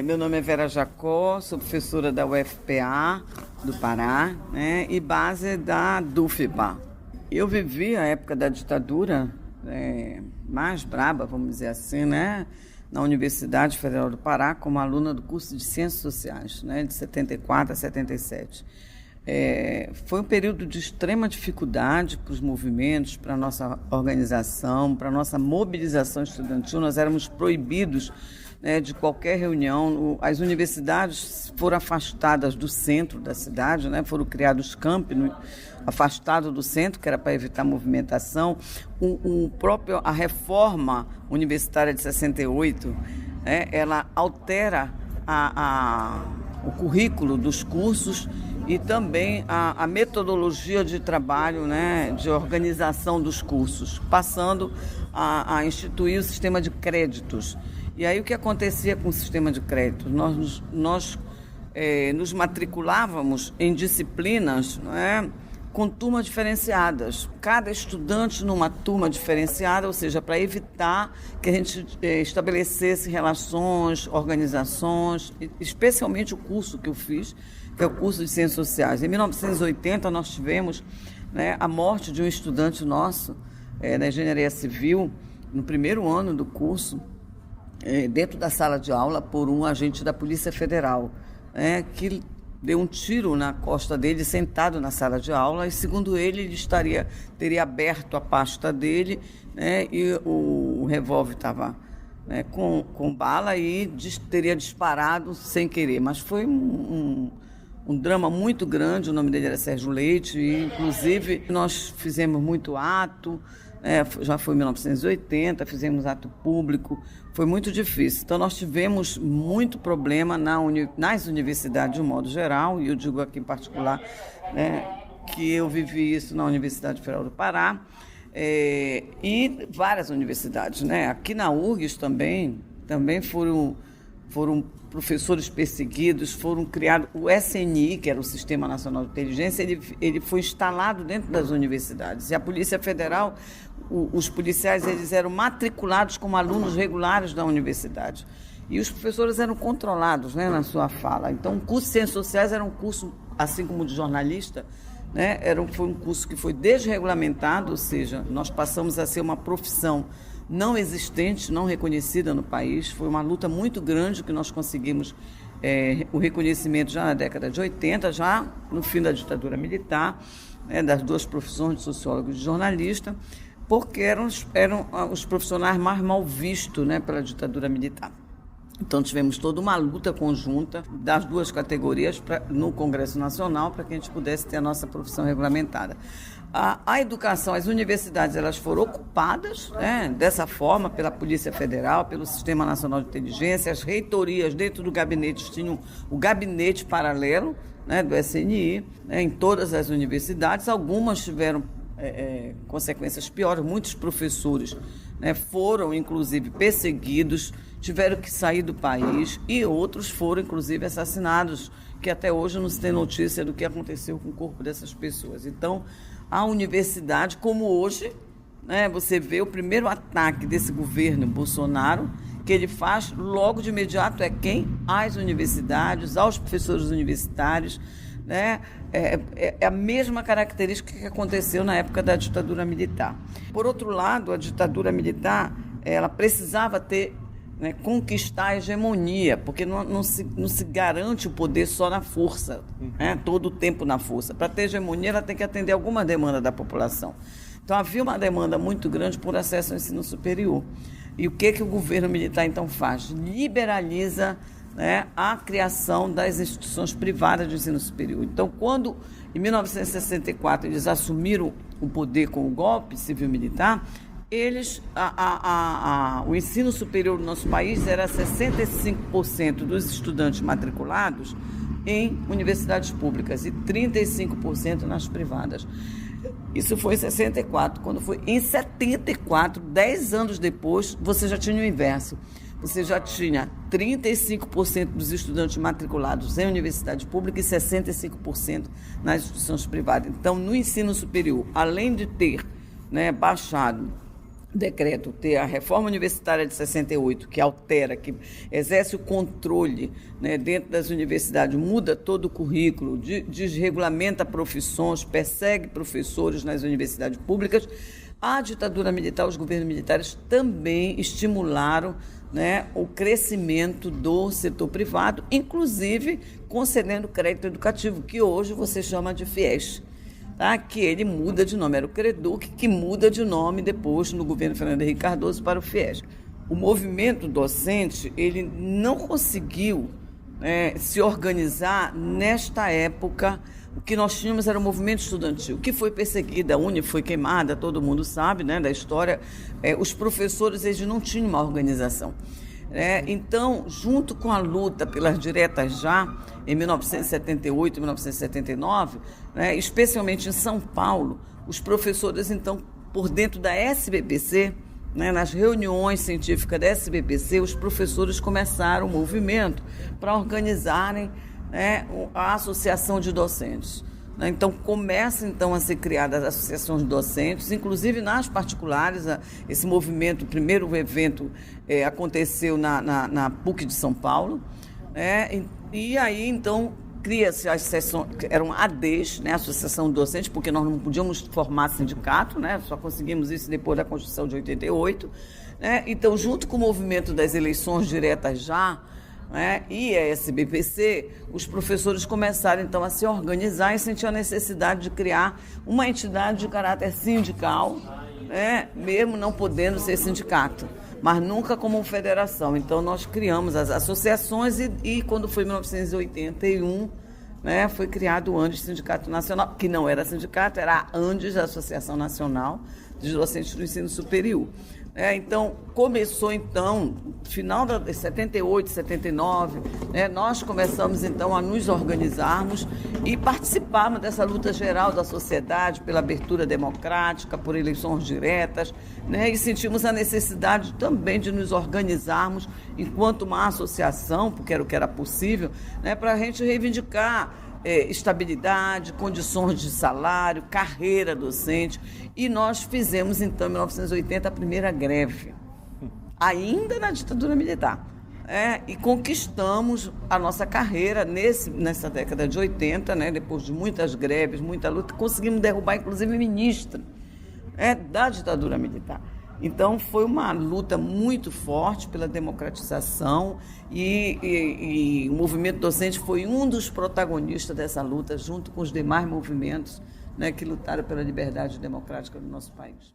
Meu nome é Vera Jacó, sou professora da UFPA do Pará, né, e base da DUFBA. Eu vivi a época da ditadura mais braba, vamos dizer assim, né, na Universidade Federal do Pará, como aluna do curso de Ciências Sociais, né, de 74 a 77. Foi um período de extrema dificuldade para os movimentos, para a nossa organização, para a nossa mobilização estudantil. Nós éramos proibidos, né, de qualquer reunião. As universidades foram afastadas do centro da cidade, né, foram criados campi afastados do centro, que era para evitar movimentação. A reforma universitária de 68, ela altera o currículo dos cursos e também a metodologia de trabalho, né, de organização dos cursos, passando a instituir o sistema de créditos. E aí o que acontecia com o sistema de créditos? Nós nos matriculávamos em disciplinas, né, com turmas diferenciadas. Cada estudante numa turma diferenciada, ou seja, para evitar que a gente estabelecesse relações, organizações, especialmente o curso que eu fiz, que é o curso de Ciências Sociais. Em 1980, nós tivemos, né, a morte de um estudante nosso da Engenharia Civil, no primeiro ano do curso, dentro da sala de aula, por um agente da Polícia Federal, que deu um tiro na costa dele, sentado na sala de aula, e, segundo ele teria aberto a pasta dele, né, e o revólver estava, né, com bala e teria disparado sem querer. Mas foi um drama muito grande. O nome dele era Sérgio Leite, e, inclusive, nós fizemos muito ato, já foi em 1980, fizemos ato público, foi muito difícil. Então, nós tivemos muito problema nas universidades de um modo geral, e eu digo aqui em particular, né, que eu vivi isso na Universidade Federal do Pará, e várias universidades, né? Aqui na URGS também foram professores perseguidos, foram criados o SNI, que era o Sistema Nacional de Inteligência, ele foi instalado dentro das universidades. E a Polícia Federal, os policiais, eles eram matriculados como alunos regulares da universidade. E os professores eram controlados, né, na sua fala. Então, o curso de Ciências Sociais era um curso, assim como o de jornalista, né, foi um curso que foi desregulamentado, ou seja, nós passamos a ser uma profissão não existente, não reconhecida no país. Foi uma luta muito grande que nós conseguimos o reconhecimento já na década de 80, já no fim da ditadura militar, das duas profissões de sociólogo e de jornalista, porque eram os profissionais mais mal vistos, né, pela ditadura militar. Então, tivemos toda uma luta conjunta das duas categorias no Congresso Nacional para que a gente pudesse ter a nossa profissão regulamentada. A educação, as universidades, elas foram ocupadas, né, dessa forma pela Polícia Federal, pelo Sistema Nacional de Inteligência. As reitorias dentro do gabinete tinham o gabinete paralelo, né, do SNI, né, em todas as universidades. Algumas tiveram consequências piores. Muitos professores, né, foram, inclusive, perseguidos, tiveram que sair do país, e outros foram, inclusive, assassinados, que até hoje não se tem notícia do que aconteceu com o corpo dessas pessoas. Então, a universidade, como hoje, né, você vê o primeiro ataque desse governo Bolsonaro, que ele faz logo de imediato às universidades, aos professores universitários, né? É a mesma característica que aconteceu na época da ditadura militar. Por outro lado, a ditadura militar, ela precisava conquistar a hegemonia, porque não se garante o poder só na força, né? Todo o tempo na força. Para ter hegemonia, ela tem que atender alguma demanda da população. Então, havia uma demanda muito grande por acesso ao ensino superior. E o que o governo militar, então, faz? Liberaliza, né, a criação das instituições privadas de ensino superior. Então, quando, em 1964, eles assumiram o poder com o golpe civil-militar, o ensino superior no nosso país era 65% dos estudantes matriculados em universidades públicas e 35% nas privadas. Isso foi em 64. Quando foi em 74, 10 anos depois, você já tinha o inverso. Você já tinha 35% dos estudantes matriculados em universidade pública e 65% nas instituições privadas. Então, no ensino superior, além de ter, né, baixado decreto ter a reforma universitária de 68, que altera, que exerce o controle, né, dentro das universidades, muda todo o currículo, desregulamenta profissões, persegue professores nas universidades públicas, a ditadura militar, os governos militares também estimularam, né, o crescimento do setor privado, inclusive concedendo crédito educativo, que hoje você chama de FIES. Tá? Que ele muda de nome, era o Creduc, que muda de nome depois no governo Fernando Henrique Cardoso para o FIES. O movimento docente, ele não conseguiu se organizar nesta época. O que nós tínhamos era o movimento estudantil, que foi perseguida, a Uni foi queimada, todo mundo sabe, né, da história. Os professores, eles não tinham uma organização. Então, junto com a luta pelas diretas já, em 1978 e 1979, especialmente em São Paulo, os professores, então, por dentro da SBPC, nas reuniões científicas da SBPC, os professores começaram o movimento para organizarem a Associação de Docentes. Então, começa então a ser criadas as associações de docentes, inclusive nas particulares. Esse movimento, o primeiro evento aconteceu na PUC de São Paulo, e aí então cria-se as sessões, eram ADs, Associação de Docentes, porque nós não podíamos formar sindicato, só conseguimos isso depois da Constituição de 88. Então, junto com o movimento das eleições diretas já, e a SBPC, os professores começaram então a se organizar e sentiam a necessidade de criar uma entidade de caráter sindical, mesmo não podendo ser sindicato, mas nunca como federação. Então nós criamos as associações e quando foi em 1981, foi criado o ANDES, Sindicato Nacional, que não era sindicato, era a ANDES, a Associação Nacional dos Docentes do Ensino Superior. Então, começou então, final de 78, 79, nós começamos então a nos organizarmos e participarmos dessa luta geral da sociedade pela abertura democrática, por eleições diretas, e sentimos a necessidade também de nos organizarmos enquanto uma associação, porque era o que era possível, para a gente reivindicar estabilidade, condições de salário, carreira docente. E nós fizemos, então, em 1980, a primeira greve, ainda na ditadura militar. E conquistamos a nossa carreira nessa década de 80, depois de muitas greves, muita luta, conseguimos derrubar, inclusive, ministra da ditadura militar. Então, foi uma luta muito forte pela democratização e o movimento docente foi um dos protagonistas dessa luta, junto com os demais movimentos que lutaram pela liberdade democrática do nosso país.